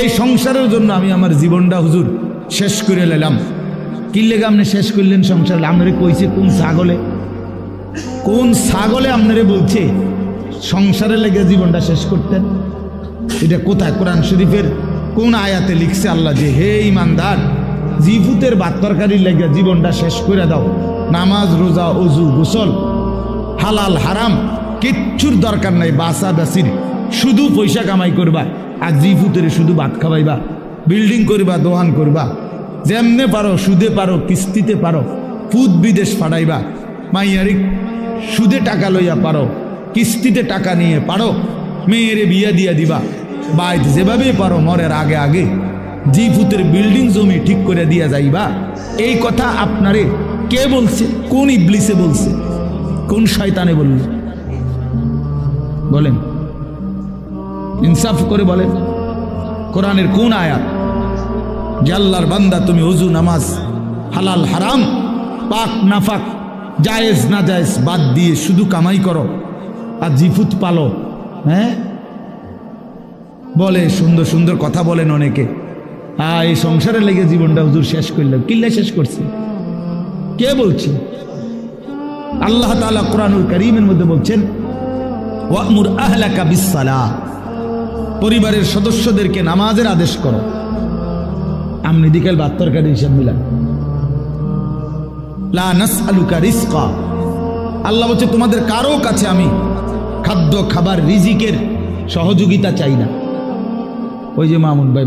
এই সংসারের জন্য আমি আমার জীবনটা হুজুর শেষ করে নিলাম। কি লেগে আপনি শেষ করলেন সংসার? আপনারে কইছে কোন ছাগলে আপনারে বলছে সংসারে লেগে জীবনটা শেষ করতেন? এটা কোথায় কোরআন শরীফের কোন আয়াতে লিখছে আল্লাহ যে হে ইমানদার, জিফুতের ভাত তরকারি লেগে জীবনটা শেষ করে দাও? নামাজ, রোজা, ওযু, গোসল, হালাল হারাম কিচ্ছুর দরকার নাই। বাসা বাসির শুধু পয়সা কামাই করবা আর জিফুতের শুধু ভাত খাওয়াইবা, বিল্ডিং করবা, দোকান করবা, যেমনে পারো সুদে পারো, কিস্তিতে পারো, ফুদ বিদেশ পাঠাইবা, মাইয়ারি সুদে টাকা লইয়া পারো, কিস্তিতে টাকা নিয়ে পারো, মেয়েরে বিয়া দিয়া দিবা, বাইত যেভাবেই পারো মরের আগে আগে জিফুতের বিল্ডিং জমি ঠিক করে দিয়া যাইবা। এই কথা আপনারে কে বলছে? কোন ইবলিসে বলছে? কোন শয়তানে বলল? বলেন, ইনসাফ করে বলেন, কোরআনের কোন আয়াত যে আল্লাহর বান্দা তুমি ওযু, নামাজ, হালাল হারাম, পাক নাফাক, জায়েজ না জায়েজ বাদ দিয়ে শুধু কামাই করো আর জিফুত পালো? হ্যাঁ, বলে সুন্দর সুন্দর কথা বলেন অনেকে, এই সংসারে লেগে জীবনটা হুজুর শেষ করলেন। কিল্লা শেষ করছে? কে বলছে? আল্লাহ তাআলা কোরআনুল কারীমের মধ্যে বলছেন ওয়া'মুর আহলাকা বিস-সালাহ, পরিবারের সদস্যদেরকে নামাজের আদেশ করো। আমনি দিকেল ভাত তরকারি হিসাব মিলান। লা নাসআলুকা রিজকা, আল্লাহ বলছে তোমাদের কারো কাছে আমি খাদ্য খাবার রিজিকের সহযোগিতা চাই না। ওই যে মামুন ভাই